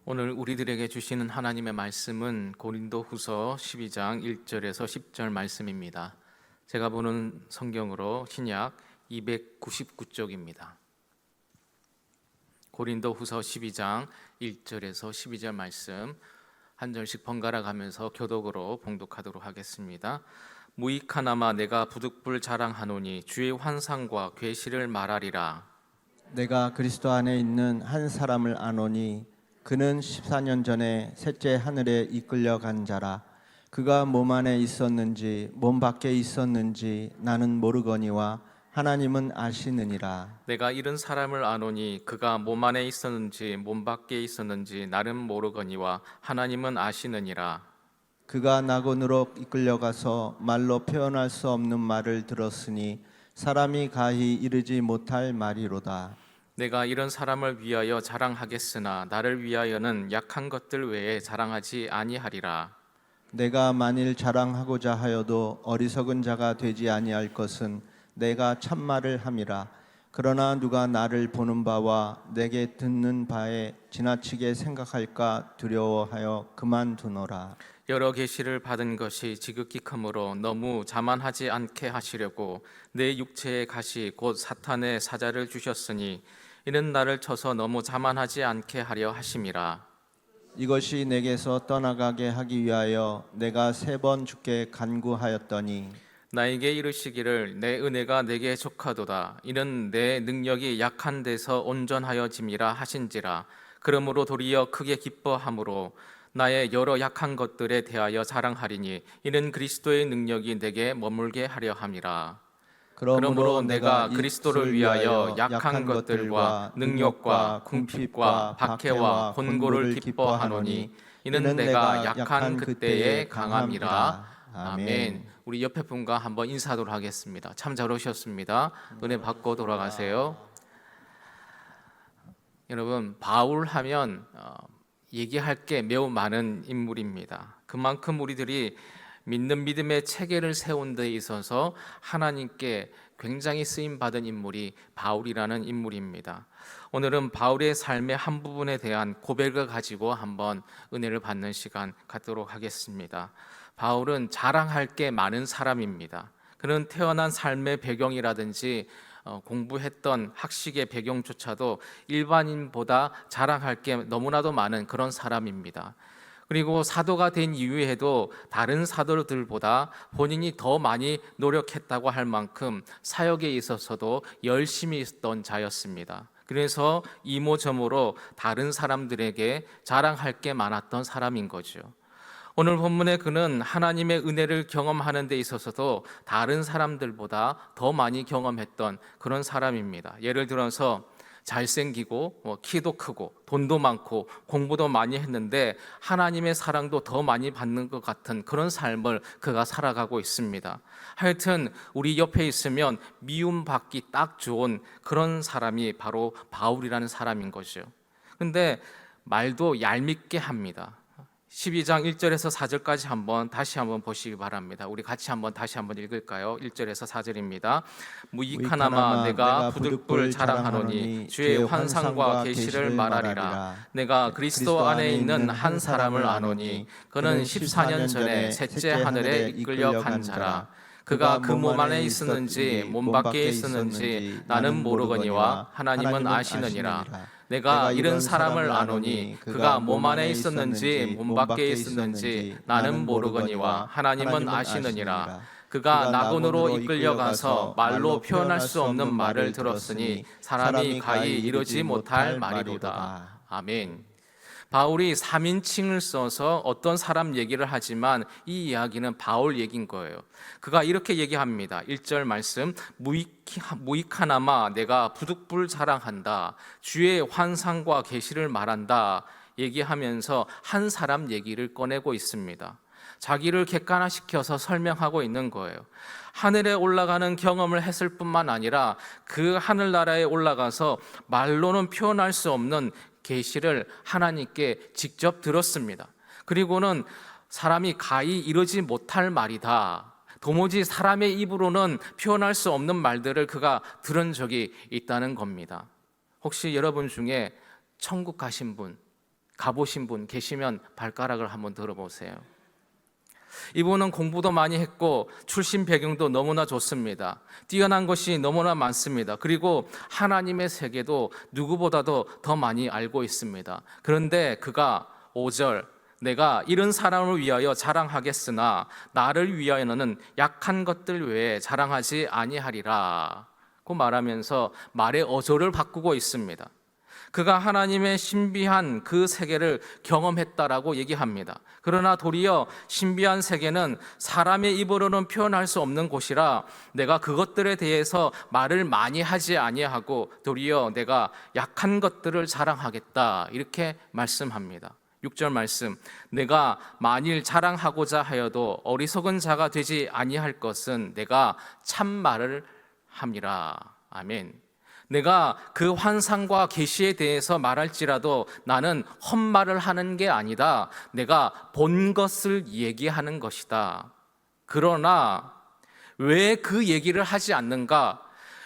오늘 우리들에게 주시는 하나님의 말씀은 고린도후서 12장 1절에서 10절 말씀입니다. 제가 보는 성경으로 신약 299쪽입니다. 고린도후서 12장 1절에서 12절 말씀 한 절씩 번갈아 가면서 교독으로 봉독하도록 하겠습니다. 무익하나마 내가 부득불 자랑하노니 주의 환상과 계시를 말하리라. 내가 그리스도 안에 있는 한 사람을 아노니 그는 14년 전에 셋째 하늘에 이끌려 간 자라. 그가 몸 안에 있었는지 몸 밖에 있었는지 나는 모르거니와 하나님은 아시느니라. 내가 이런 사람을 아노니 그가 몸 안에 있었는지 몸 밖에 있었는지 나는 모르거니와 하나님은 아시느니라. 그가 낙원으로 이끌려가서 말로 표현할 수 없는 말을 들었으니 사람이 가히 이르지 못할 말이로다. 내가 이런 사람을 위하여 자랑하겠으나 나를 위하여는 약한 것들 외에 자랑하지 아니하리라. 내가 만일 자랑하고자 하여도 어리석은 자가 되지 아니할 것은 내가 참말을 함이라. 그러나 누가 나를 보는 바와 내게 듣는 바에 지나치게 생각할까 두려워하여 그만두노라. 여러 계시를 받은 것이 지극히 크므로 너무 자만하지 않게 하시려고 내 육체의 가시 곧 사탄의 사자를 주셨으니 이는 나를 쳐서 너무 자만하지 않게 하려 하심이라. 이것이 내게서 떠나가게 하기 위하여 내가 3번 주께 간구하였더니 나에게 이르시기를 내 은혜가 내게 족하도다. 이는 내 능력이 약한 데서 온전하여짐이라 하신지라. 그러므로 도리어 크게 기뻐함으로 나의 여러 약한 것들에 대하여 자랑하리니 이는 그리스도의 능력이 내게 머물게 하려 함이라. 그러므로 내가 그리스도를 위하여 약한 것들과 능력과 궁핍과 박해와 곤고를 기뻐하노니 이는 내가 약한 그때에 강함이라. 아멘. 우리 옆에 분과 한번 인사하도록 하겠습니다. 참 잘 오셨습니다. 은혜 받고 돌아가세요. 여러분, 바울 하면 얘기할 게 매우 많은 인물입니다. 그만큼 우리들이 믿는 믿음의 체계를 세운 데 있어서 하나님께 굉장히 쓰임받은 인물이 바울이라는 인물입니다. 오늘은 바울의 삶의 한 부분에 대한 고백을 가지고 한번 은혜를 받는 시간 갖도록 하겠습니다. 바울은 자랑할 게 많은 사람입니다. 그는 태어난 삶의 배경이라든지 공부했던 학식의 배경조차도 일반인보다 자랑할 게 너무나도 많은 그런 사람입니다. 그리고 사도가 된 이후에도 다른 사도들보다 본인이 더 많이 노력했다고 할 만큼 사역에 있어서도 열심히 있던 자였습니다. 그래서 이모저모로 다른 사람들에게 자랑할 게 많았던 사람인 거죠. 오늘 본문에 그는 하나님의 은혜를 경험하는 데 있어서도 다른 사람들보다 더 많이 경험했던 그런 사람입니다. 예를 들어서 잘생기고 키도 크고 돈도 많고 공부도 많이 했는데 하나님의 사랑도 더 많이 받는 것 같은 그런 삶을 그가 살아가고 있습니다. 하여튼 우리 옆에 있으면 미움받기 딱 좋은 그런 사람이 바로 바울이라는 사람인 거죠. 근데 말도 얄밉게 합니다. 12장 1절에서 4절까지 다시 한번 보시기 바랍니다. 우리 같이 다시 한번 읽을까요? 1절에서 4절입니다. 무익하나마 내가 부득불 자랑하노니 주의 환상과 계시를 말하리라. 내가 그리스도 안에 있는 한 사람을 아노니 그는 14년 전에 셋째 하늘에 이끌려 간 자라. 그가 그 몸 안에 있었는지 몸 밖에 있었는지 나는 모르거니와 하나님은 아시느니라. 내가 이런 사람을 아노니 그가 몸 안에 있었는지 몸 밖에 있었는지 나는 모르거니와 하나님은 아시느니라. 그가 낙원으로 이끌려가서 말로 표현할 수 없는 말을 들었으니 사람이 가히 이르지 못할 말이로다. 아멘. 바울이 3인칭을 써서 어떤 사람 얘기를 하지만 이 이야기는 바울 얘기인 거예요. 그가 이렇게 얘기합니다. 1절 말씀, 무익하나마 내가 부득불 자랑한다. 주의 환상과 계시를 말한다. 얘기하면서 한 사람 얘기를 꺼내고 있습니다. 자기를 객관화시켜서 설명하고 있는 거예요. 하늘에 올라가는 경험을 했을 뿐만 아니라 그 하늘나라에 올라가서 말로는 표현할 수 없는 계시를 하나님께 직접 들었습니다. 그리고는 사람이 가히 이르지 못할 말이다. 도무지 사람의 입으로는 표현할 수 없는 말들을 그가 들은 적이 있다는 겁니다. 혹시 여러분 중에 천국 가신 분 가보신 분 계시면 발가락을 한번 들어보세요. 이분은 공부도 많이 했고 출신 배경도 너무나 좋습니다. 뛰어난 것이 너무나 많습니다. 그리고 하나님의 세계도 누구보다도 더 많이 알고 있습니다. 그런데 그가 5절 내가 이런 사람을 위하여 자랑하겠으나 나를 위하여는 약한 것들 외에 자랑하지 아니하리라 고 말하면서 말의 어조를 바꾸고 있습니다. 그가 하나님의 신비한 그 세계를 경험했다라고 얘기합니다. 그러나 도리어 신비한 세계는 사람의 입으로는 표현할 수 없는 곳이라 내가 그것들에 대해서 말을 많이 하지 아니하고 도리어 내가 약한 것들을 자랑하겠다 이렇게 말씀합니다. 6절 말씀 내가 만일 자랑하고자 하여도 어리석은 자가 되지 아니할 것은 내가 참말을 함이라. 아멘. 내가 그 환상과 계시에 대해서 말할지라도 나는 헛말을 하는 게 아니다. 내가 본 것을 얘기하는 것이다. 그러나 왜 그 얘기를 하지 않는가?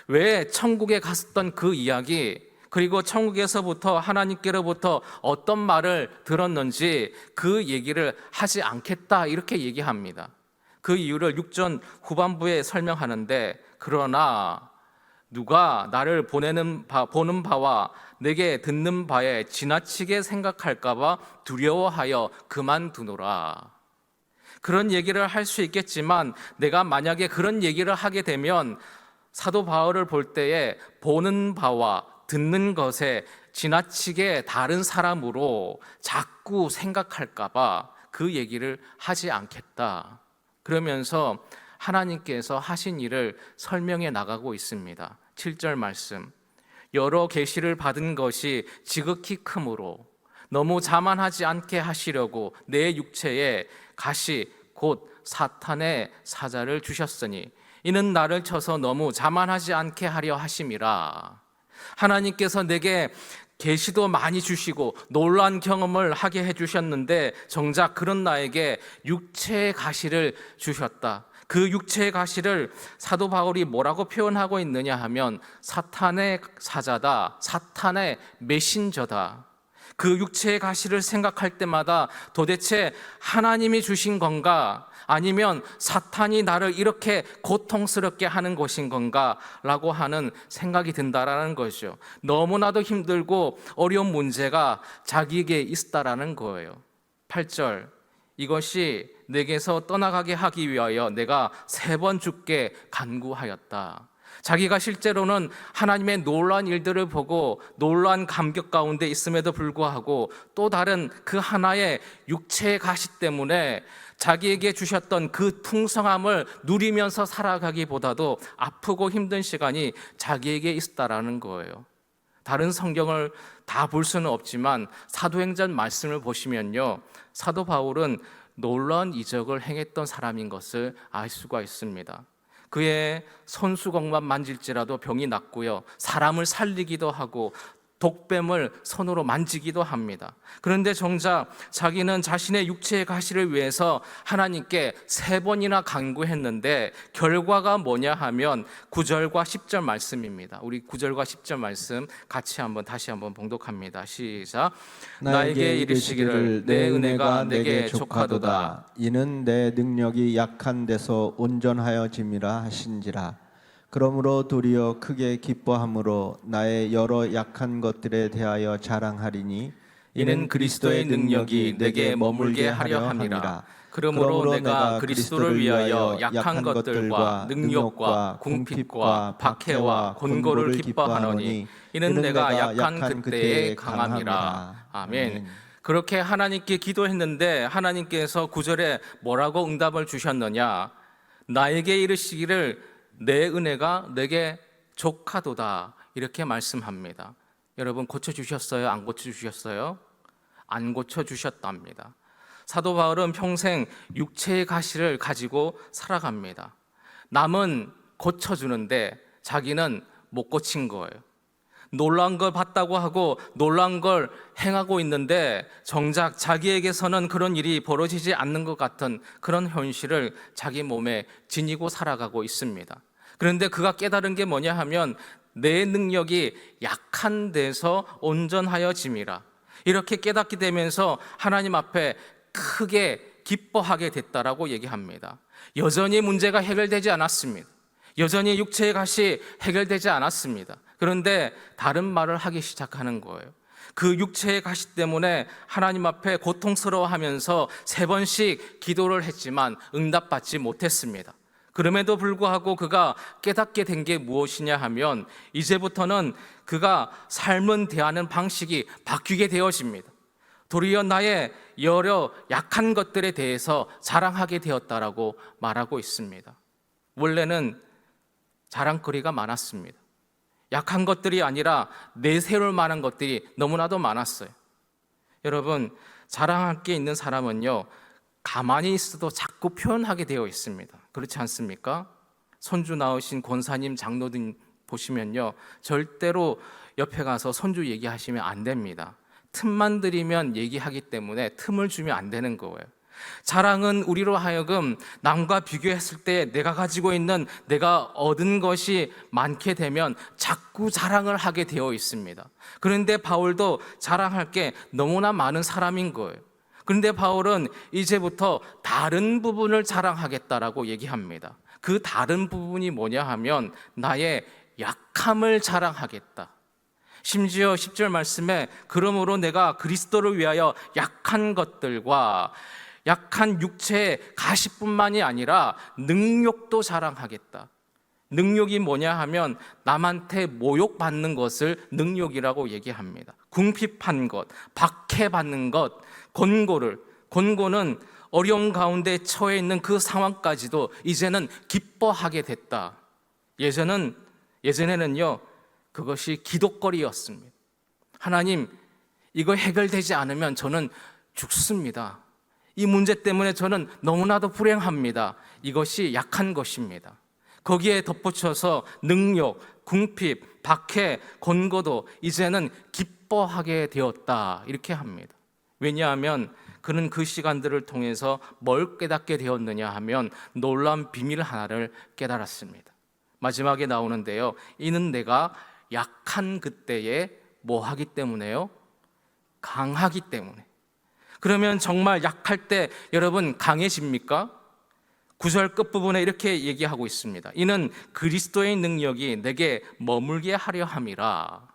왜 천국에 갔었던 그 이야기, 그리고 천국에서부터 하나님께로부터 어떤 말을 들었는지 그 얘기를 하지 않겠다 이렇게 얘기합니다. 그 이유를 6절 후반부에 설명하는데 그러나 누가 나를 보는 바와 내게 듣는 바에 지나치게 생각할까 봐 두려워하여 그만두노라. 그런 얘기를 할 수 있겠지만 내가 만약에 그런 얘기를 하게 되면 사도 바울을 볼 때에 보는 바와 듣는 것에 지나치게 다른 사람으로 자꾸 생각할까 봐 그 얘기를 하지 않겠다. 그러면서 하나님께서 하신 일을 설명해 나가고 있습니다. 7절 말씀 여러 계시를 받은 것이 지극히 크므로 너무 자만하지 않게 하시려고 내 육체에 가시 곧 사탄의 사자를 주셨으니 이는 나를 쳐서 너무 자만하지 않게 하려 하심이라. 하나님께서 내게 계시도 많이 주시고 놀라운 경험을 하게 해주셨는데 정작 그런 나에게 육체의 가시를 주셨다. 그 육체의 가시를 사도 바울이 뭐라고 표현하고 있느냐 하면 사탄의 사자다, 사탄의 메신저다. 그 육체의 가시를 생각할 때마다 도대체 하나님이 주신 건가 아니면 사탄이 나를 이렇게 고통스럽게 하는 것인 건가 라고 하는 생각이 든다라는 거죠. 너무나도 힘들고 어려운 문제가 자기에게 있다라는 거예요. 8절 이것이 내게서 떠나가게 하기 위하여 내가 3번 주께 간구하였다. 자기가 실제로는 하나님의 놀라운 일들을 보고 놀라운 감격 가운데 있음에도 불구하고 또 다른 그 하나의 육체의 가시 때문에 자기에게 주셨던 그 풍성함을 누리면서 살아가기보다도 아프고 힘든 시간이 자기에게 있었다라는 거예요. 다른 성경을 다 볼 수는 없지만 사도행전 말씀을 보시면요, 사도 바울은 놀라운 이적을 행했던 사람인 것을 알 수가 있습니다. 그의 손수건만 만질지라도 병이 낫고요, 사람을 살리기도 하고 독뱀을 손으로 만지기도 합니다. 그런데 정작 자기는 자신의 육체의 가시를 위해서 하나님께 3번이나 간구했는데 결과가 뭐냐 하면 9절과 10절 말씀입니다. 우리 9절과 10절 말씀 같이 다시 한번 봉독합니다. 시작. 나에게 이르시기를 내 은혜가 내게 족하도다. 이는 내 능력이 약한 데서 온전하여짐이라 하신지라. 그러므로 도리어 크게 기뻐함으로 나의 여러 약한 것들에 대하여 자랑하리니 이는 그리스도의 능력이 내게 머물게 하려 함이라. 그러므로 내가 그리스도를 위하여 약한 것들과 능력과 궁핍과 박해와 곤고를 기뻐하노니 이는 내가 약한 그때에 강함이라. 아멘. 그렇게 하나님께 기도했는데 하나님께서 9절에 뭐라고 응답을 주셨느냐? 나에게 이르시기를 내 은혜가 내게 족하도다 이렇게 말씀합니다. 여러분 고쳐주셨어요? 안 고쳐주셨어요? 안 고쳐주셨답니다. 사도 바울은 평생 육체의 가시를 가지고 살아갑니다. 남은 고쳐주는데 자기는 못 고친 거예요. 놀라운 걸 봤다고 하고 놀라운 걸 행하고 있는데 정작 자기에게서는 그런 일이 벌어지지 않는 것 같은 그런 현실을 자기 몸에 지니고 살아가고 있습니다. 그런데 그가 깨달은 게 뭐냐 하면 내 능력이 약한 데서 온전하여짐이라. 이렇게 깨닫게 되면서 하나님 앞에 크게 기뻐하게 됐다라고 얘기합니다. 여전히 문제가 해결되지 않았습니다. 여전히 육체의 가시 해결되지 않았습니다. 그런데 다른 말을 하기 시작하는 거예요. 그 육체의 가시 때문에 하나님 앞에 고통스러워하면서 3번씩 기도를 했지만 응답받지 못했습니다. 그럼에도 불구하고 그가 깨닫게 된 게 무엇이냐 하면 이제부터는 그가 삶을 대하는 방식이 바뀌게 되어집니다. 도리어 나의 여러 약한 것들에 대해서 자랑하게 되었다라고 말하고 있습니다. 원래는 자랑거리가 많았습니다. 약한 것들이 아니라 내세울 만한 것들이 너무나도 많았어요. 여러분, 자랑할 게 있는 사람은요, 가만히 있어도 자꾸 표현하게 되어 있습니다. 그렇지 않습니까? 손주 낳으신 권사님, 장로님 보시면요, 절대로 옆에 가서 손주 얘기하시면 안 됩니다. 틈만 들이면 얘기하기 때문에 틈을 주면 안 되는 거예요. 자랑은 우리로 하여금 남과 비교했을 때 내가 가지고 있는, 내가 얻은 것이 많게 되면 자꾸 자랑을 하게 되어 있습니다. 그런데 바울도 자랑할 게 너무나 많은 사람인 거예요. 그런데 바울은 이제부터 다른 부분을 자랑하겠다라고 얘기합니다. 그 다른 부분이 뭐냐 하면 나의 약함을 자랑하겠다. 심지어 10절 말씀에 그러므로 내가 그리스도를 위하여 약한 것들과 약한 육체의 가시뿐만이 아니라 능욕도 자랑하겠다. 능욕이 뭐냐 하면 남한테 모욕받는 것을 능욕이라고 얘기합니다. 궁핍한 것, 박해받는 것, 권고는 어려운 가운데 처해 있는 그 상황까지도 이제는 기뻐하게 됐다. 예전에는요, 그것이 기독거리였습니다. 하나님, 이거 해결되지 않으면 저는 죽습니다. 이 문제 때문에 저는 너무나도 불행합니다. 이것이 약한 것입니다. 거기에 덧붙여서 능욕, 궁핍, 박해, 권고도 이제는 기뻐하게 되었다, 이렇게 합니다. 왜냐하면 그는 그 시간들을 통해서 뭘 깨닫게 되었느냐 하면 놀라운 비밀 하나를 깨달았습니다. 마지막에 나오는데요, 이는 내가 약한 그때에 뭐 하기 때문에요? 강하기 때문에. 그러면 정말 약할 때 여러분 강해집니까? 9절 끝부분에 이렇게 얘기하고 있습니다. 이는 그리스도의 능력이 내게 머물게 하려 함이라.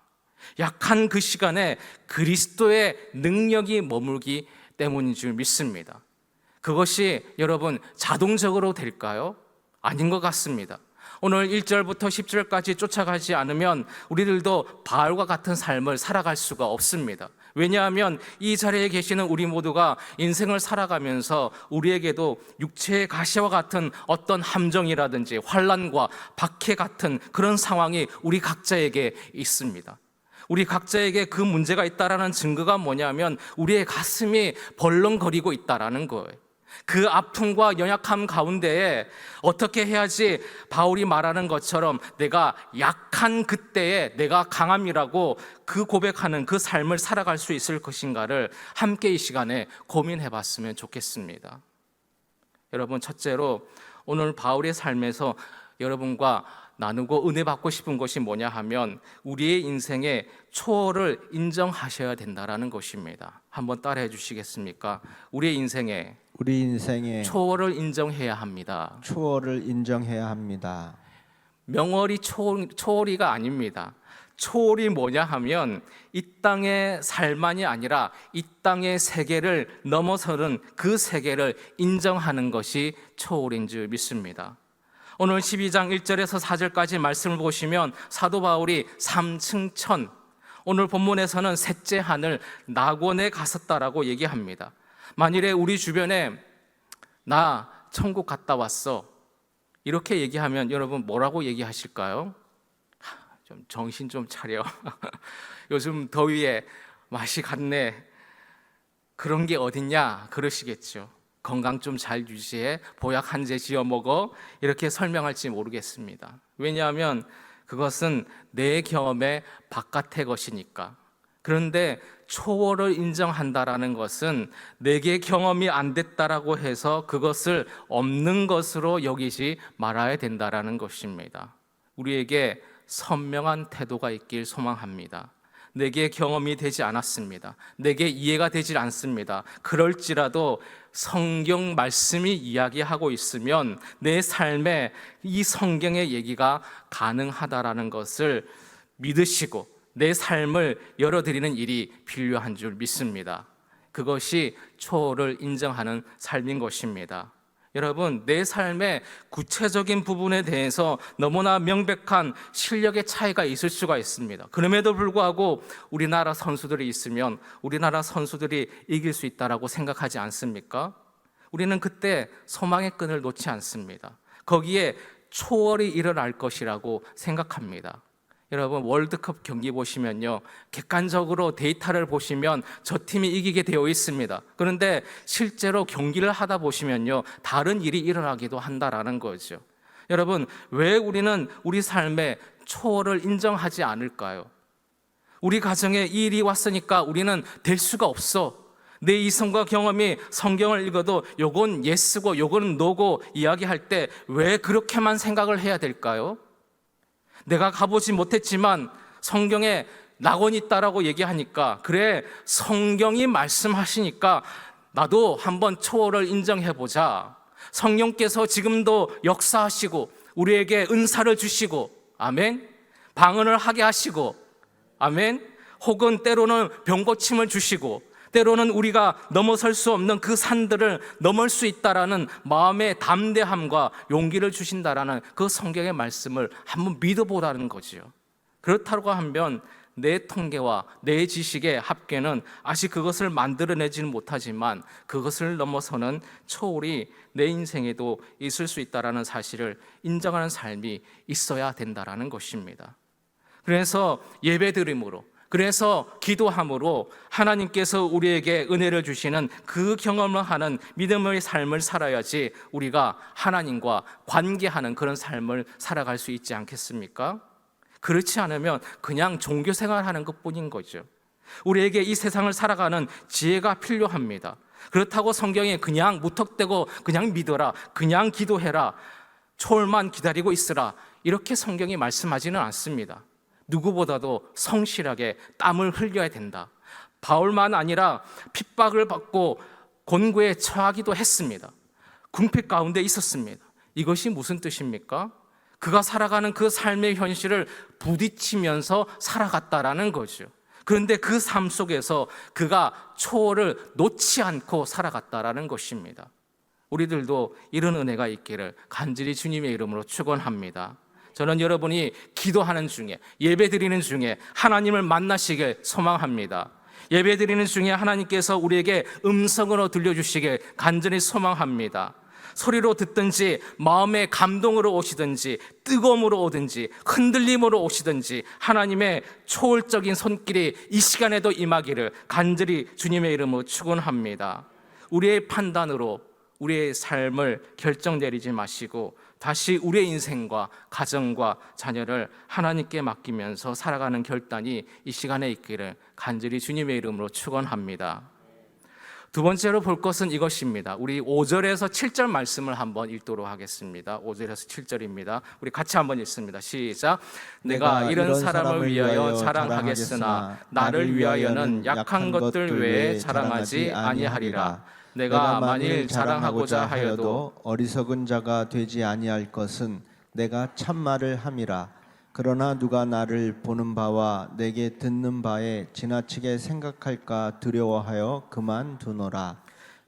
약한 그 시간에 그리스도의 능력이 머물기 때문인 줄 믿습니다. 그것이 여러분 자동적으로 될까요? 아닌 것 같습니다. 오늘 1절부터 10절까지 쫓아가지 않으면 우리들도 바울과 같은 삶을 살아갈 수가 없습니다. 왜냐하면 이 자리에 계시는 우리 모두가 인생을 살아가면서 우리에게도 육체의 가시와 같은 어떤 함정이라든지 환난과 박해 같은 그런 상황이 우리 각자에게 있습니다. 우리 각자에게 그 문제가 있다라는 증거가 뭐냐면 우리의 가슴이 벌렁거리고 있다라는 거예요. 그 아픔과 연약함 가운데에 어떻게 해야지 바울이 말하는 것처럼 내가 약한 그때에 내가 강함이라고 그 고백하는 그 삶을 살아갈 수 있을 것인가를 함께 이 시간에 고민해 봤으면 좋겠습니다. 여러분, 첫째로 오늘 바울의 삶에서 여러분과 나누고 은혜 받고 싶은 것이 뭐냐 하면 우리의 인생의 초월을 인정하셔야 된다라는 것입니다. 한번 따라해 주시겠습니까? 우리 인생의 초월을 인정해야 합니다. 초월을 인정해야 합니다. 명월이 초월이가 아닙니다. 초월이 뭐냐 하면 이 땅의 삶만이 아니라 이 땅의 세계를 넘어서는 그 세계를 인정하는 것이 초월인 줄 믿습니다. 오늘 12장 1절에서 4절까지 말씀을 보시면 사도 바울이 3층 천, 오늘 본문에서는 셋째 하늘 낙원에 갔었다라고 얘기합니다. 만일에 우리 주변에 나 천국 갔다 왔어 이렇게 얘기하면 여러분 뭐라고 얘기하실까요? 좀 정신 좀 차려. 요즘 더위에 맛이 갔네. 그런 게 어딨냐 그러시겠죠. 건강 좀 잘 유지해, 보약 한 제 지어 먹어, 이렇게 설명할지 모르겠습니다. 왜냐하면 그것은 내 경험의 바깥의 것이니까. 그런데 초월을 인정한다라는 것은 내게 경험이 안 됐다라고 해서 그것을 없는 것으로 여기지 말아야 된다라는 것입니다. 우리에게 선명한 태도가 있길 소망합니다. 내게 경험이 되지 않았습니다. 내게 이해가 되질 않습니다. 그럴지라도 성경 말씀이 이야기하고 있으면 내 삶에 이 성경의 얘기가 가능하다라는 것을 믿으시고 내 삶을 열어드리는 일이 필요한 줄 믿습니다. 그것이 초월을 인정하는 삶인 것입니다. 여러분, 내 삶의 구체적인 부분에 대해서 너무나 명백한 실력의 차이가 있을 수가 있습니다. 그럼에도 불구하고 우리나라 선수들이 있으면 우리나라 선수들이 이길 수 있다라고 생각하지 않습니까? 우리는 그때 소망의 끈을 놓지 않습니다. 거기에 초월이 일어날 것이라고 생각합니다. 여러분, 월드컵 경기 보시면요, 객관적으로 데이터를 보시면 저 팀이 이기게 되어 있습니다. 그런데 실제로 경기를 하다 보시면요, 다른 일이 일어나기도 한다라는 거죠. 여러분, 왜 우리는 우리 삶에 초월을 인정하지 않을까요? 우리 가정에 이 일이 왔으니까 우리는 될 수가 없어. 내 이성과 경험이 성경을 읽어도 요건 예스고 요건 노고 이야기할 때 왜 그렇게만 생각을 해야 될까요? 내가 가보지 못했지만 성경에 낙원이 있다라고 얘기하니까, 그래, 성경이 말씀하시니까 나도 한번 초월을 인정해보자. 성령께서 지금도 역사하시고 우리에게 은사를 주시고, 아멘, 방언을 하게 하시고, 아멘, 혹은 때로는 병고침을 주시고, 때로는 우리가 넘어설 수 없는 그 산들을 넘을 수 있다라는 마음의 담대함과 용기를 주신다라는 그 성경의 말씀을 한번 믿어보라는 거지요. 그렇다고 하면 내 통계와 내 지식의 합계는 아직 그것을 만들어내지는 못하지만 그것을 넘어서는 초월이 내 인생에도 있을 수 있다라는 사실을 인정하는 삶이 있어야 된다라는 것입니다. 그래서 예배드림으로, 그래서 기도함으로 하나님께서 우리에게 은혜를 주시는 그 경험을 하는 믿음의 삶을 살아야지 우리가 하나님과 관계하는 그런 삶을 살아갈 수 있지 않겠습니까? 그렇지 않으면 그냥 종교 생활하는 것뿐인 거죠. 우리에게 이 세상을 살아가는 지혜가 필요합니다. 그렇다고 성경에 그냥 무턱대고 그냥 믿어라, 그냥 기도해라, 초월만 기다리고 있으라, 이렇게 성경이 말씀하지는 않습니다. 누구보다도 성실하게 땀을 흘려야 된다. 바울만 아니라 핍박을 받고 곤고에 처하기도 했습니다. 궁핍 가운데 있었습니다. 이것이 무슨 뜻입니까? 그가 살아가는 그 삶의 현실을 부딪히면서 살아갔다라는 거죠. 그런데 그 삶 속에서 그가 초월을 놓지 않고 살아갔다라는 것입니다. 우리들도 이런 은혜가 있기를 간절히 주님의 이름으로 축원합니다. 저는 여러분이 기도하는 중에, 예배드리는 중에 하나님을 만나시길 소망합니다. 예배드리는 중에 하나님께서 우리에게 음성으로 들려주시길 간절히 소망합니다. 소리로 듣든지 마음의 감동으로 오시든지 뜨거움으로 오든지 흔들림으로 오시든지 하나님의 초월적인 손길이 이 시간에도 임하기를 간절히 주님의 이름으로 축원합니다. 우리의 판단으로 우리의 삶을 결정 내리지 마시고 다시 우리의 인생과 가정과 자녀를 하나님께 맡기면서 살아가는 결단이 이 시간에 있기를 간절히 주님의 이름으로 축원합니다. 두 번째로 볼 것은 이것입니다. 우리 5절에서 7절 말씀을 한번 읽도록 하겠습니다. 5절에서 7절입니다. 우리 같이 한번 읽습니다. 시작. 내가 이런 사람을 위하여 자랑하겠으나 나를 위하여는 약한 것들 외에 자랑하지 아니하리라. 내가 만일 자랑하고자 하여도 어리석은 자가 되지 아니할 것은 내가 참말을 함이라. 그러나 누가 나를 보는 바와 내게 듣는 바에 지나치게 생각할까 두려워하여 그만두노라.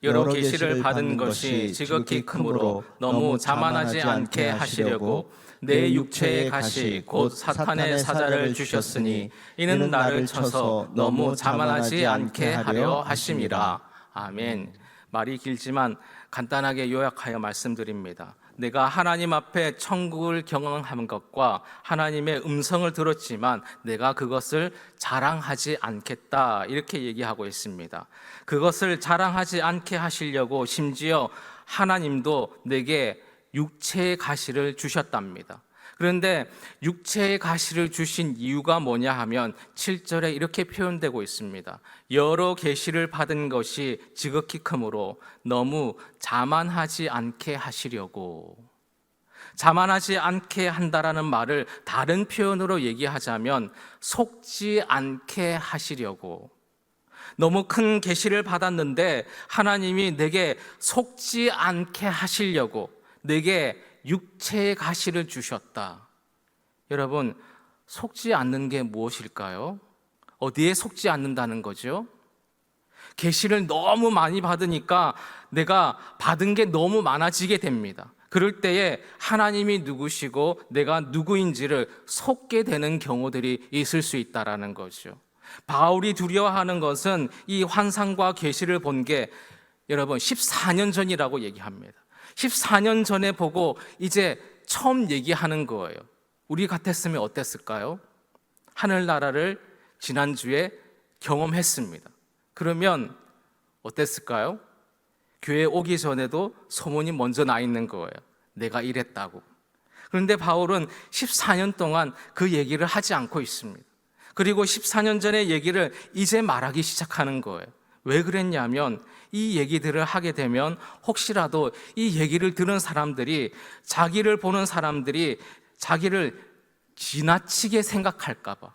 여러 계시를 받은 것이 지극히 크므로 너무 자만하지 않게 하시려고 내 육체의 가시 곧 사탄의 사자를 주셨으니 이는 나를 쳐서 너무 자만하지 않게 하려 하심이라. 아멘. 말이 길지만 간단하게 요약하여 말씀드립니다. 내가 하나님 앞에 천국을 경험한 것과 하나님의 음성을 들었지만 내가 그것을 자랑하지 않겠다, 이렇게 얘기하고 있습니다. 그것을 자랑하지 않게 하시려고 심지어 하나님도 내게 육체의 가시를 주셨답니다. 그런데 육체의 가시를 주신 이유가 뭐냐 하면 7절에 이렇게 표현되고 있습니다. 여러 계시를 받은 것이 지극히 크므로 너무 자만하지 않게 하시려고. 자만하지 않게 한다라는 말을 다른 표현으로 얘기하자면 속지 않게 하시려고. 너무 큰 계시를 받았는데 하나님이 내게 속지 않게 하시려고 내게 육체의 가시를 주셨다. 여러분, 속지 않는 게 무엇일까요? 어디에 속지 않는다는 거죠? 계시를 너무 많이 받으니까 내가 받은 게 너무 많아지게 됩니다. 그럴 때에 하나님이 누구시고 내가 누구인지를 속게 되는 경우들이 있을 수 있다라는 거죠. 바울이 두려워하는 것은 이 환상과 계시를 본 게 여러분 14년 전이라고 얘기합니다. 14년 전에 보고 이제 처음 얘기하는 거예요. 우리 같았으면 어땠을까요? 하늘나라를 지난주에 경험했습니다. 그러면 어땠을까요? 교회 오기 전에도 소문이 먼저 나 있는 거예요. 내가 이랬다고. 그런데 바울은 14년 동안 그 얘기를 하지 않고 있습니다. 그리고 14년 전의 얘기를 이제 말하기 시작하는 거예요. 왜 그랬냐면 이 얘기들을 하게 되면 혹시라도 이 얘기를 들은 사람들이, 자기를 보는 사람들이 자기를 지나치게 생각할까 봐.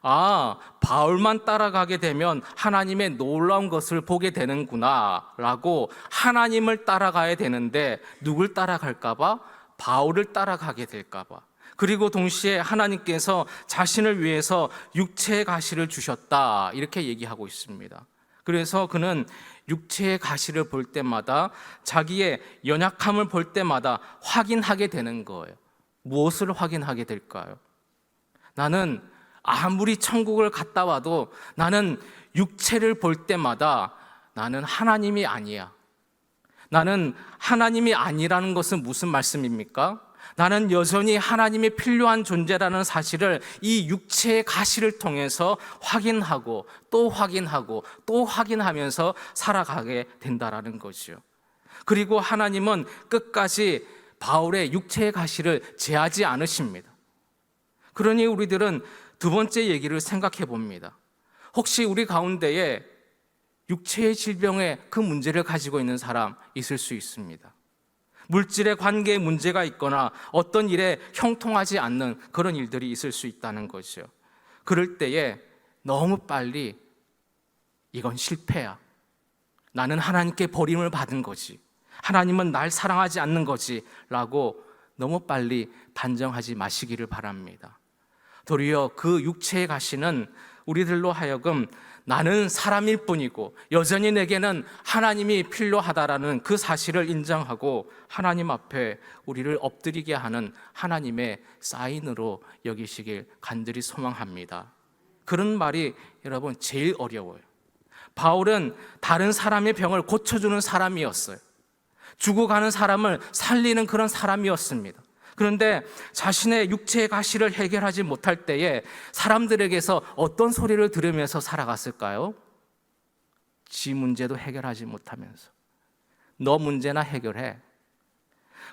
아, 바울만 따라가게 되면 하나님의 놀라운 것을 보게 되는구나 라고 하나님을 따라가야 되는데 누굴 따라갈까 봐? 바울을 따라가게 될까 봐. 그리고 동시에 하나님께서 자신을 위해서 육체의 가시를 주셨다 이렇게 얘기하고 있습니다. 그래서 그는 육체의 가시를 볼 때마다 자기의 연약함을 볼 때마다 확인하게 되는 거예요. 무엇을 확인하게 될까요? 나는 아무리 천국을 갔다 와도 나는 육체를 볼 때마다 나는 하나님이 아니야. 나는 하나님이 아니라는 것은 무슨 말씀입니까? 나는 여전히 하나님이 필요한 존재라는 사실을 이 육체의 가시를 통해서 확인하고 또 확인하고 또 확인하면서 살아가게 된다라는 거죠. 그리고 하나님은 끝까지 바울의 육체의 가시를 제하지 않으십니다. 그러니 우리들은 두 번째 얘기를 생각해 봅니다. 혹시 우리 가운데에 육체의 질병의 그 문제를 가지고 있는 사람 있을 수 있습니다. 물질의 관계에 문제가 있거나 어떤 일에 형통하지 않는 그런 일들이 있을 수 있다는 거죠. 그럴 때에 너무 빨리 이건 실패야. 나는 하나님께 버림을 받은 거지. 하나님은 날 사랑하지 않는 거지 라고 너무 빨리 단정하지 마시기를 바랍니다. 도리어 그 육체의 가시는 우리들로 하여금 나는 사람일 뿐이고 여전히 내게는 하나님이 필요하다라는 그 사실을 인정하고 하나님 앞에 우리를 엎드리게 하는 하나님의 사인으로 여기시길 간절히 소망합니다. 그런 말이 여러분 제일 어려워요. 바울은 다른 사람의 병을 고쳐주는 사람이었어요. 죽어가는 사람을 살리는 그런 사람이었습니다. 그런데 자신의 육체의 가시를 해결하지 못할 때에 사람들에게서 어떤 소리를 들으면서 살아갔을까요? 지 문제도 해결하지 못하면서 너 문제나 해결해.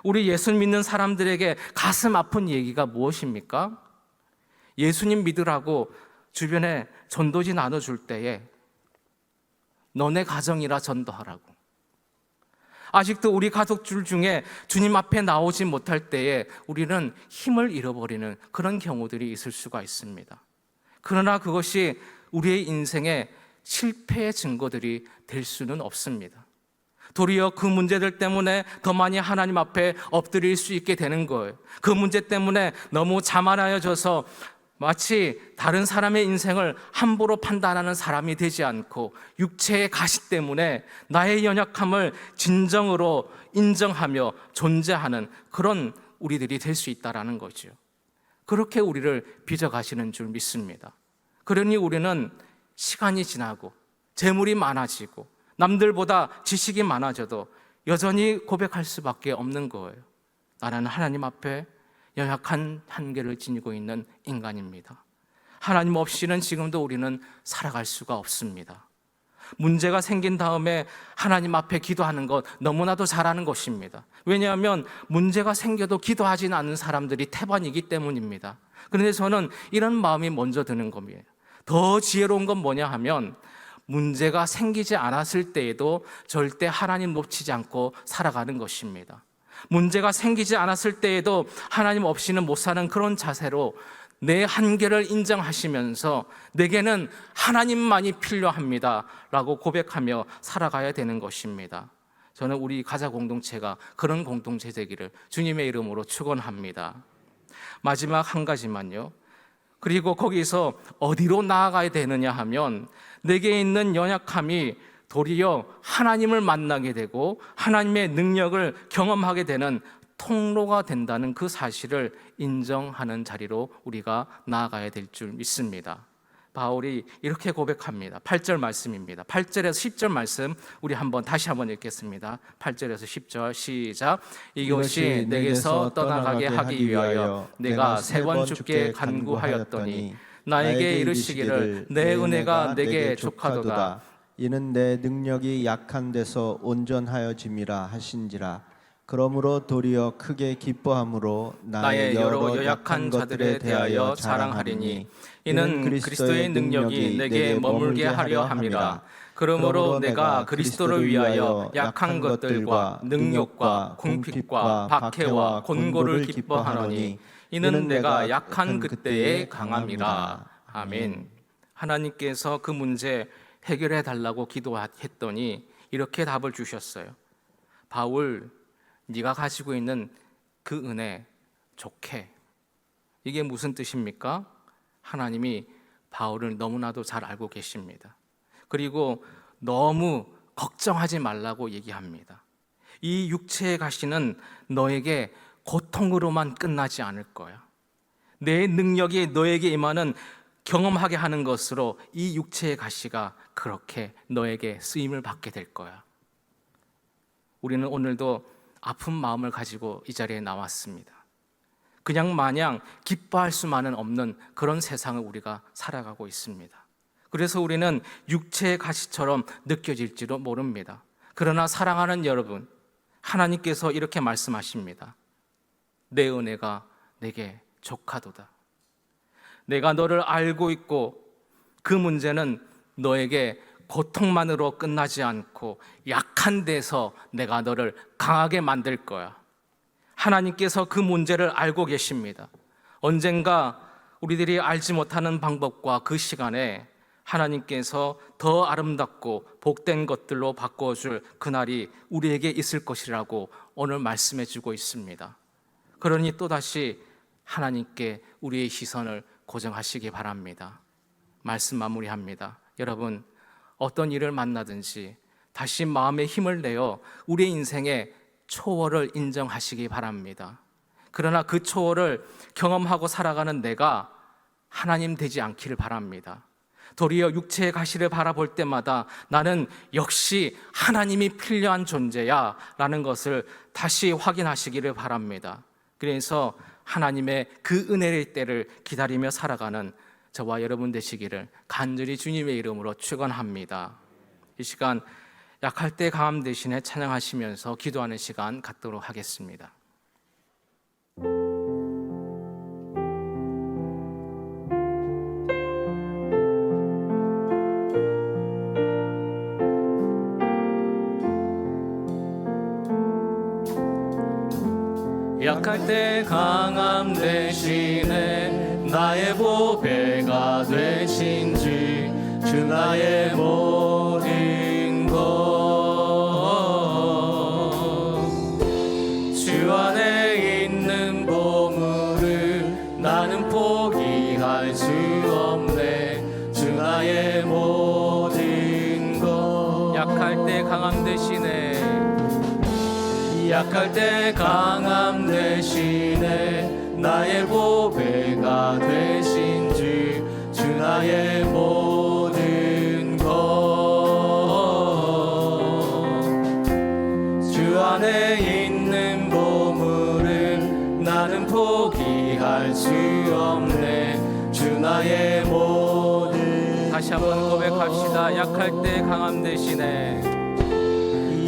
우리 예수 믿는 사람들에게 가슴 아픈 얘기가 무엇입니까? 예수님 믿으라고 주변에 전도지 나눠줄 때에 너네 가정이라 전도하라고. 아직도 우리 가족들 중에 주님 앞에 나오지 못할 때에 우리는 힘을 잃어버리는 그런 경우들이 있을 수가 있습니다. 그러나 그것이 우리의 인생의 실패의 증거들이 될 수는 없습니다. 도리어 그 문제들 때문에 더 많이 하나님 앞에 엎드릴 수 있게 되는 거예요. 그 문제 때문에 너무 자만하여져서 마치 다른 사람의 인생을 함부로 판단하는 사람이 되지 않고 육체의 가시 때문에 나의 연약함을 진정으로 인정하며 존재하는 그런 우리들이 될 수 있다는 거죠. 그렇게 우리를 빚어가시는 줄 믿습니다. 그러니 우리는 시간이 지나고 재물이 많아지고 남들보다 지식이 많아져도 여전히 고백할 수밖에 없는 거예요. 나는 하나님 앞에 연약한 한계를 지니고 있는 인간입니다. 하나님 없이는 지금도 우리는 살아갈 수가 없습니다. 문제가 생긴 다음에 하나님 앞에 기도하는 것 너무나도 잘하는 것입니다. 왜냐하면 문제가 생겨도 기도하지는 않는 사람들이 태반이기 때문입니다. 그런데 저는 이런 마음이 먼저 드는 겁니다. 더 지혜로운 건 뭐냐 하면 문제가 생기지 않았을 때에도 절대 하나님 놓치지 않고 살아가는 것입니다. 문제가 생기지 않았을 때에도 하나님 없이는 못 사는 그런 자세로 내 한계를 인정하시면서 내게는 하나님만이 필요합니다 라고 고백하며 살아가야 되는 것입니다. 저는 우리 가자 공동체가 그런 공동체 되기를 주님의 이름으로 축원합니다. 마지막 한 가지만요. 그리고 거기서 어디로 나아가야 되느냐 하면 내게 있는 연약함이 도리어 하나님을 만나게 되고 하나님의 능력을 경험하게 되는 통로가 된다는 그 사실을 인정하는 자리로 우리가 나아가야 될 줄 믿습니다. 바울이 이렇게 고백합니다. 8절 말씀입니다. 8절에서 10절 말씀 우리 다시 한번 읽겠습니다. 8절에서 10절 시작. 이것이 내게서 떠나가게 하기 위하여 내가 3번 주께 간구하였더니 나에게 이르시기를 내 은혜가 내게 족하도다. 이는 내 능력이 약한 데서 온전하여짐이라 하신지라. 그러므로 도리어 크게 기뻐함으로 나의 여러 약한 자들에 대하여 자랑하리니 이는 그리스도의 능력이 내게 머물게 하려 함이라. 그러므로 내가 그리스도를 위하여 약한 것들과 능욕과 궁핍과 박해와 곤고를 기뻐하노니 이는 내가 약한 그때에 강함이라. 아멘. 하나님께서 그 문제 해결해 달라고 기도했더니 이렇게 답을 주셨어요. 바울, 네가 가지고 있는 그 은혜 좋게. 이게 무슨 뜻입니까? 하나님이 바울을 너무나도 잘 알고 계십니다. 그리고 너무 걱정하지 말라고 얘기합니다. 이 육체의 가시는 너에게 고통으로만 끝나지 않을 거야. 내 능력이 너에게 임하는 경험하게 하는 것으로 이 육체의 가시가 그렇게 너에게 쓰임을 받게 될 거야. 우리는 오늘도 아픈 마음을 가지고 이 자리에 나왔습니다. 그냥 마냥 기뻐할 수만은 없는 그런 세상을 우리가 살아가고 있습니다. 그래서 우리는 육체의 가시처럼 느껴질지도 모릅니다. 그러나 사랑하는 여러분, 하나님께서 이렇게 말씀하십니다. 내 은혜가 내게 족하도다. 내가 너를 알고 있고 그 문제는 너에게 고통만으로 끝나지 않고 약한 데서 내가 너를 강하게 만들 거야. 하나님께서 그 문제를 알고 계십니다. 언젠가 우리들이 알지 못하는 방법과 그 시간에 하나님께서 더 아름답고 복된 것들로 바꿔줄 그날이 우리에게 있을 것이라고 오늘 말씀해 주고 있습니다. 그러니 또다시 하나님께 우리의 시선을 고정하시기 바랍니다. 말씀 마무리합니다. 여러분, 어떤 일을 만나든지 다시 마음의 힘을 내어 우리의 인생의 초월을 인정하시기 바랍니다. 그러나 그 초월을 경험하고 살아가는 내가 하나님 되지 않기를 바랍니다. 도리어 육체의 가시를 바라볼 때마다 나는 역시 하나님이 필요한 존재야 라는 것을 다시 확인하시기를 바랍니다. 그래서 하나님의 그 은혜의 때를 기다리며 살아가는 저와 여러분 되시기를 간절히 주님의 이름으로 축원합니다. 이 시간 약할 때 강함 대신에 찬양하시면서 기도하는 시간 갖도록 하겠습니다. 약할 때 강함 대신에 나의 보배가 되신 주 나의 모든 것 주 안에 있는 보물을 나는 포기할 수 없네. 주 나의 모든 것 약할 때 강함 대신에 약할 때 강함 대신에 나의 보배가 되신 주 나의 모든 것 주 안에 있는 보물을 나는 포기할 수 없네. 주 나의 모든 다시 한번 고백합시다. 약할 때 강함 대신에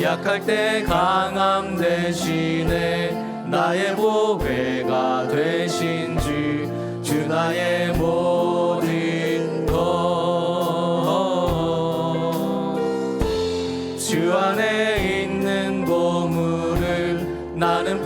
약할 때 강함 대신에 나의 보배가 되신 주 나의 모든 것 주 안에 있는 보물을 나는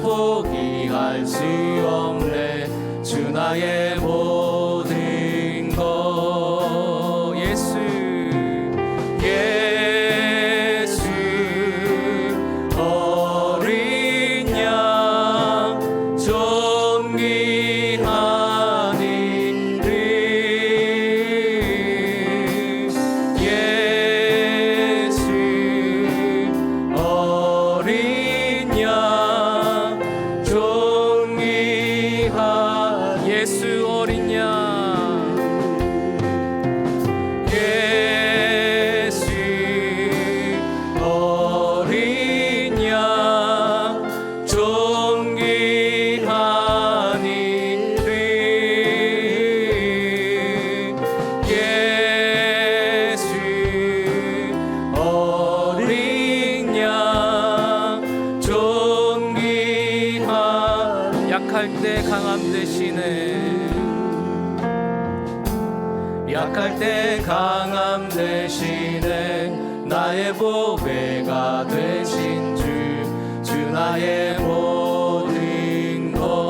강함 대신에 약할 때 강함 대신에 나의 보배가 되신 주 나의 모든 것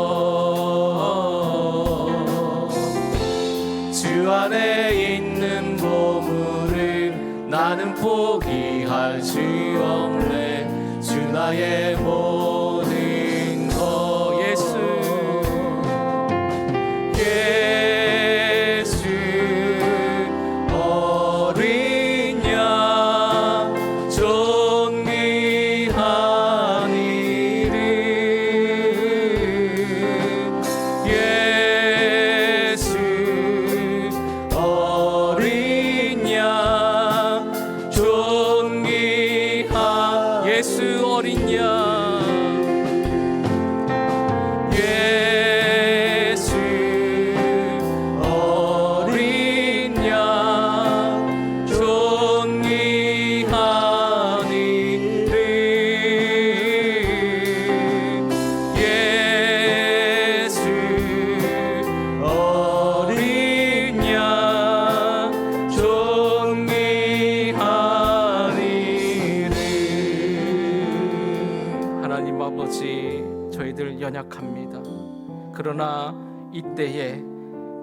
주 안에 있는 보물을 나는 포기할 수 없네 주 나의 모든 것 예수 어린 양 존귀한 이름 예수 어린 양 존귀한 예수 어린 양 하나님 아버지 저희들 연약합니다. 그러나 이때에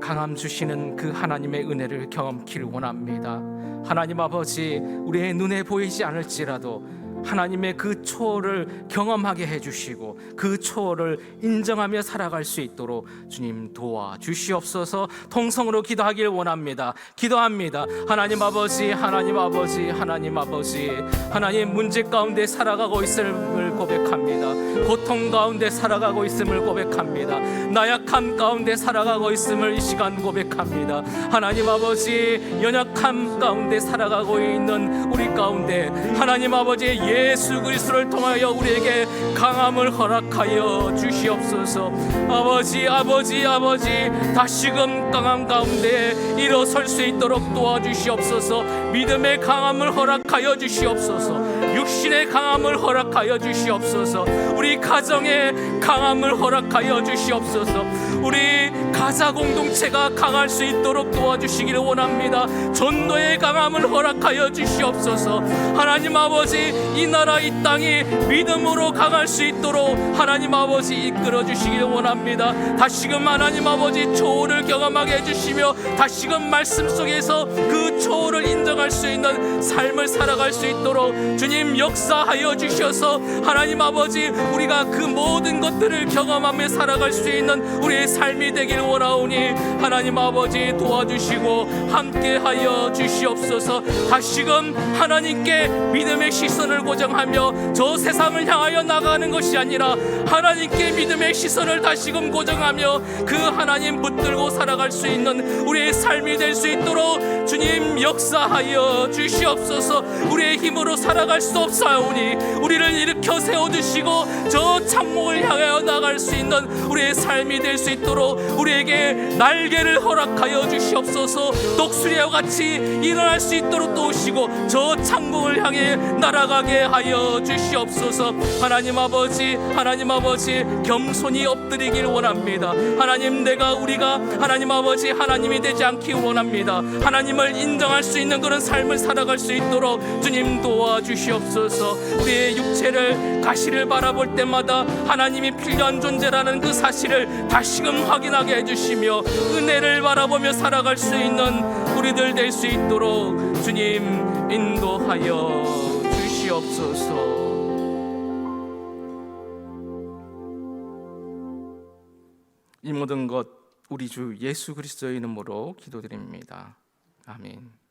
강함 주시는 그 하나님의 은혜를 경험키를 원합니다. 하나님 아버지 우리의 눈에 보이지 않을지라도 하나님의 그 초월을 경험하게 해주시고 그 초월을 인정하며 살아갈 수 있도록 주님 도와주시옵소서. 통성으로 기도하길 원합니다. 기도합니다. 하나님 아버지 하나님 아버지 하나님 아버지 하나님 문제 가운데 살아가고 있음을 고백합니다. 고통 가운데 살아가고 있음을 고백합니다. 나약함 가운데 살아가고 있음을 이 시간 고백합니다. 하나님 아버지 연약함 가운데 살아가고 있는 우리 가운데 하나님 아버지 예수 그리스도를 통하여 우리에게 강함을 허락하여 주시옵소서. 아버지 아버지 아버지 다시금 강함 가운데 일어설 수 있도록 도와주시옵소서. 믿음의 강함을 허락하여 주시옵소서. 육신의 강함을 허락하여 주시옵소서. 우리 가정의 강함을 허락하여 주시옵소서. 우리 가자 공동체가 강할 수 있도록 도와주시기를 원합니다. 전도의 강함을 허락하여 주시옵소서. 하나님 아버지 이 나라 이 땅이 믿음으로 강할 수 있도록 하나님 아버지 이끌어 주시기를 원합니다. 다시금 하나님 아버지 초월을 경험하게 해주시며 다시금 말씀 속에서 그 초월을 인정할 수 있는 삶을 살아갈 수 있도록 주님 역사하여 주셔서 하나님 아버지 우리가 그 모든 것들을 경험하며 살아갈 수 있는 우리의 삶이 되길 원하오니 하나님 아버지 도와주시고 함께하여 주시옵소서. 다시금 하나님께 믿음의 시선을 고정하며 저 세상을 향하여 나가는 것이 아니라 하나님께 믿음의 시선을 다시금 고정하며 그 하나님 붙들고 살아갈 수 있는 우리의 삶이 될 수 있도록 주님 역사하여 주시옵소서. 우리의 힘으로 살아갈 수 없사오니 우리를 일으켜 세워주시고 저 창목을 향하여 나갈 수 있는 우리의 삶이 될 수 있도록 우리에게 날개를 허락하여 주시옵소서. 독수리와 같이 일어날 수 있도록 도우시고 저 창목을 향해 날아가게 하여 주시옵소서. 하나님 아버지 겸손히 엎드리길 원합니다. 하나님 우리가 하나님 아버지 하나님이 되지 않기 원합니다. 하나님을 인정할 수 있는 그런 삶을 살아갈 수 있도록 주님 도와주시옵소서. 우리의 육체를 가시를 바라볼 때마다 하나님이 필요한 존재라는 그 사실을 다시금 확인하게 해주시며 은혜를 바라보며 살아갈 수 있는 우리들 될 수 있도록 주님 인도하여 주시옵소서. 이 모든 것 우리 주 예수 그리스도의 이름으로 기도드립니다. 아멘.